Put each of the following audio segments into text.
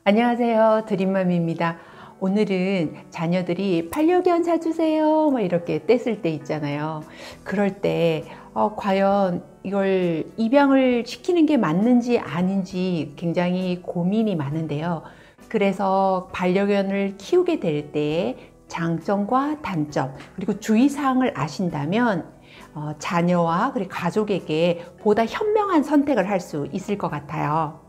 안녕하세요, 드림맘입니다. 오늘은 자녀들이 반려견 사주세요 이렇게 떼쓸 때 있잖아요. 그럴 때 과연 이걸 입양을 시키는 게 맞는지 아닌지 굉장히 고민이 많은데요. 그래서 반려견을 키우게 될 때의 장점과 단점 그리고 주의사항을 아신다면 자녀와 그리고 가족에게 보다 현명한 선택을 할 수 있을 것 같아요.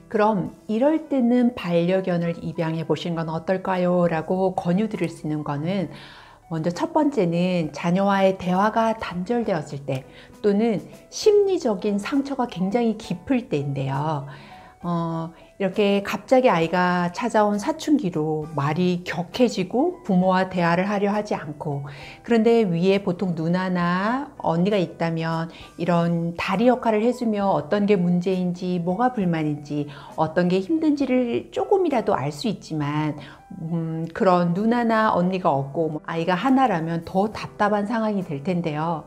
그럼 이럴 때는 반려견을 입양해 보시는 건 어떨까요? 라고 권유드릴 수 있는 거는, 먼저 첫 번째는 자녀와의 대화가 단절되었을 때 또는 심리적인 상처가 굉장히 깊을 때인데요. 이렇게 갑자기 아이가 찾아온 사춘기로 말이 격해지고 부모와 대화를 하려 하지 않고, 그런데 위에 보통 누나나 언니가 있다면 이런 다리 역할을 해주며 어떤 게 문제인지, 뭐가 불만인지, 어떤 게 힘든지를 조금이라도 알 수 있지만 그런 누나나 언니가 없고 아이가 하나라면 더 답답한 상황이 될 텐데요.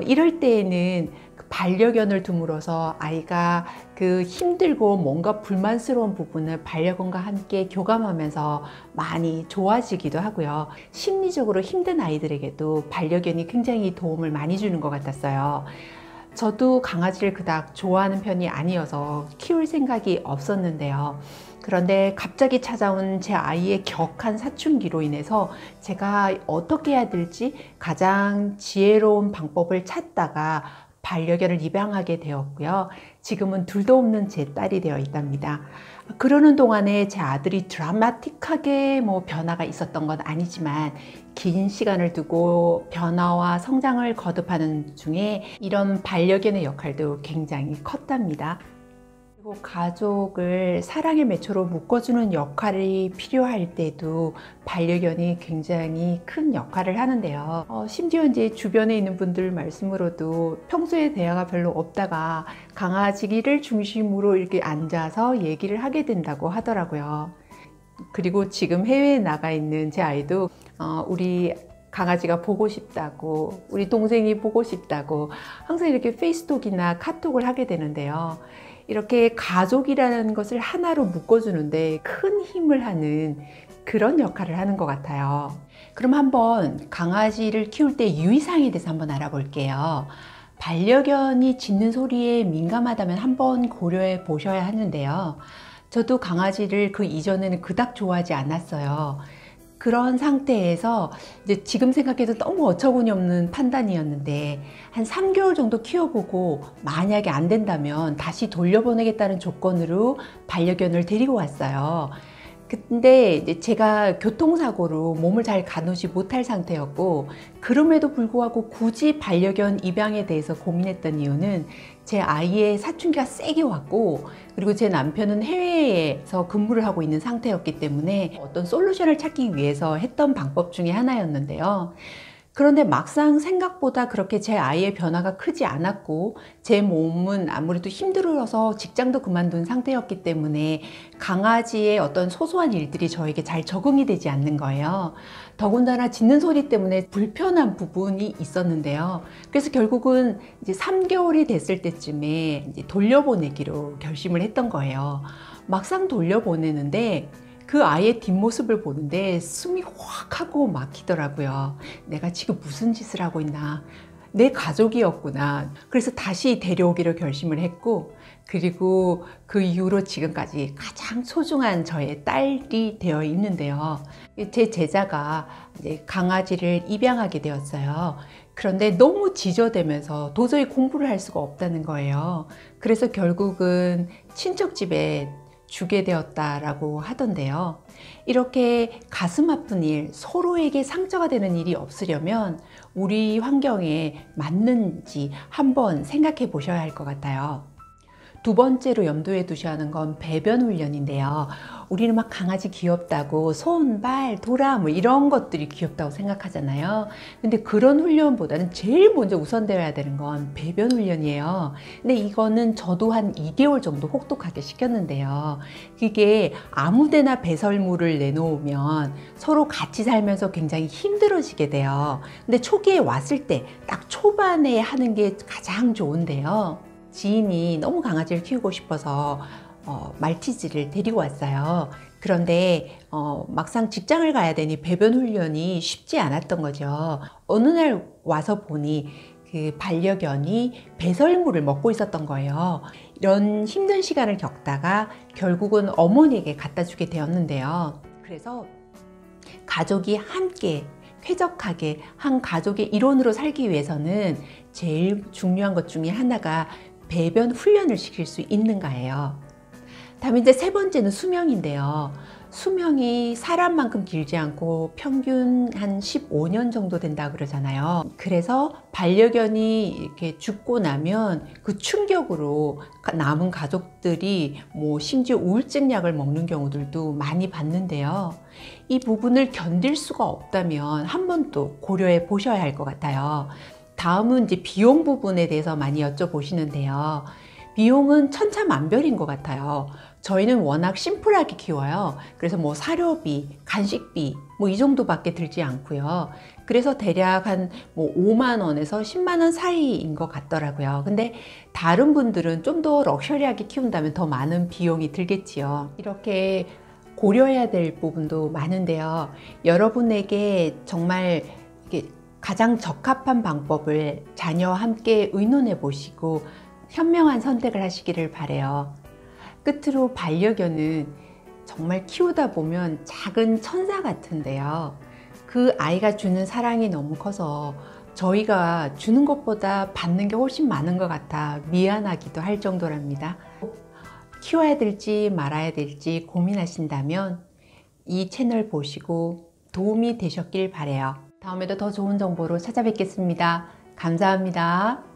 이럴 때에는 반려견을 둠으로써 아이가 그 힘들고 뭔가 불만스러운 부분을 반려견과 함께 교감하면서 많이 좋아지기도 하고요. 심리적으로 힘든 아이들에게도 반려견이 굉장히 도움을 많이 주는 것 같았어요. 저도 강아지를 그닥 좋아하는 편이 아니어서 키울 생각이 없었는데요. 그런데 갑자기 찾아온 제 아이의 격한 사춘기로 인해서 제가 어떻게 해야 될지 가장 지혜로운 방법을 찾다가 반려견을 입양하게 되었고요. 지금은 둘도 없는 제 딸이 되어 있답니다. 그러는 동안에 제 아들이 드라마틱하게 변화가 있었던 건 아니지만, 긴 시간을 두고 변화와 성장을 거듭하는 중에 이런 반려견의 역할도 굉장히 컸답니다. 그리고 가족을 사랑의 매초로 묶어주는 역할이 필요할 때도 반려견이 굉장히 큰 역할을 하는데요. 심지어 이제 주변에 있는 분들 말씀으로도 평소에 대화가 별로 없다가 강아지를 중심으로 이렇게 앉아서 얘기를 하게 된다고 하더라고요. 그리고 지금 해외에 나가 있는 제 아이도 우리 강아지가 보고 싶다고, 우리 동생이 보고 싶다고 항상 이렇게 페이스톡이나 카톡을 하게 되는데요. 이렇게 가족이라는 것을 하나로 묶어주는데 큰 힘을 하는 그런 역할을 하는 것 같아요. 그럼 한번 강아지를 키울 때 유의사항에 대해서 한번 알아볼게요. 반려견이 짖는 소리에 민감하다면 한번 고려해 보셔야 하는데요. 저도 강아지를 그 이전에는 그닥 좋아하지 않았어요. 그런 상태에서 이제 지금 생각해도 너무 어처구니 없는 판단이었는데, 한 3개월 정도 키워보고 만약에 안 된다면 다시 돌려보내겠다는 조건으로 반려견을 데리고 왔어요. 근데 이제 제가 교통사고로 몸을 잘 가누지 못할 상태였고, 그럼에도 불구하고 굳이 반려견 입양에 대해서 고민했던 이유는 제 아이의 사춘기가 세게 왔고, 그리고 제 남편은 해외에서 근무를 하고 있는 상태였기 때문에 어떤 솔루션을 찾기 위해서 했던 방법 중에 하나였는데요. 그런데 막상 생각보다 그렇게 제 아이의 변화가 크지 않았고, 제 몸은 아무래도 힘들어서 직장도 그만둔 상태였기 때문에 강아지의 어떤 소소한 일들이 저에게 잘 적응이 되지 않는 거예요. 더군다나 짖는 소리 때문에 불편한 부분이 있었는데요. 그래서 결국은 이제 3개월이 됐을 때쯤에 이제 돌려보내기로 결심을 했던 거예요. 막상 돌려보내는데 그 아이의 뒷모습을 보는데 숨이 확 하고 막히더라고요. 내가 지금 무슨 짓을 하고 있나, 내 가족이었구나. 그래서 다시 데려오기로 결심을 했고, 그리고 그 이후로 지금까지 가장 소중한 저의 딸이 되어 있는데요. 제 제자가 이제 강아지를 입양하게 되었어요. 그런데 너무 지저대면서 도저히 공부를 할 수가 없다는 거예요. 그래서 결국은 친척 집에 주게 되었다라고 하던데요. 이렇게 가슴 아픈 일, 서로에게 상처가 되는 일이 없으려면 우리 환경에 맞는지 한번 생각해 보셔야 할 것 같아요. 두 번째로 염두에 두셔야 하는 건 배변 훈련인데요. 우리는 막 강아지 귀엽다고 손, 발, 도라 이런 것들이 귀엽다고 생각하잖아요. 근데 그런 훈련보다는 제일 먼저 우선되어야 되는 건 배변 훈련이에요. 근데 이거는 저도 한 2개월 정도 혹독하게 시켰는데요. 그게 아무데나 배설물을 내놓으면 서로 같이 살면서 굉장히 힘들어지게 돼요. 근데 초기에 왔을 때 딱 초반에 하는 게 가장 좋은데요. 지인이 너무 강아지를 키우고 싶어서 말티즈를 데리고 왔어요. 그런데 막상 직장을 가야 되니 배변 훈련이 쉽지 않았던 거죠. 어느 날 와서 보니 그 반려견이 배설물을 먹고 있었던 거예요. 이런 힘든 시간을 겪다가 결국은 어머니에게 갖다 주게 되었는데요. 그래서 가족이 함께 쾌적하게 한 가족의 일원으로 살기 위해서는 제일 중요한 것 중에 하나가 배변 훈련을 시킬 수 있는가예요. 다음에 이제 세 번째는 수명인데요. 수명이 사람만큼 길지 않고 평균 한 15년 정도 된다 그러잖아요. 그래서 반려견이 이렇게 죽고 나면 그 충격으로 남은 가족들이 심지어 우울증 약을 먹는 경우들도 많이 봤는데요. 이 부분을 견딜 수가 없다면 한 번 또 고려해 보셔야 할 것 같아요. 다음은 이제 비용 부분에 대해서 많이 여쭤보시는데요. 비용은 천차만별인 것 같아요. 저희는 워낙 심플하게 키워요. 그래서 사료비, 간식비 이 정도밖에 들지 않고요. 그래서 대략 한 5만 원에서 10만 원 사이인 것 같더라고요. 근데 다른 분들은 좀 더 럭셔리하게 키운다면 더 많은 비용이 들겠지요. 이렇게 고려해야 될 부분도 많은데요. 여러분에게 정말 가장 적합한 방법을 자녀와 함께 의논해 보시고 현명한 선택을 하시기를 바라요. 끝으로 반려견은 정말 키우다 보면 작은 천사 같은데요. 그 아이가 주는 사랑이 너무 커서 저희가 주는 것보다 받는 게 훨씬 많은 것 같아 미안하기도 할 정도랍니다. 키워야 될지 말아야 될지 고민하신다면 이 채널 보시고 도움이 되셨길 바라요. 다음에도 더 좋은 정보로 찾아뵙겠습니다. 감사합니다.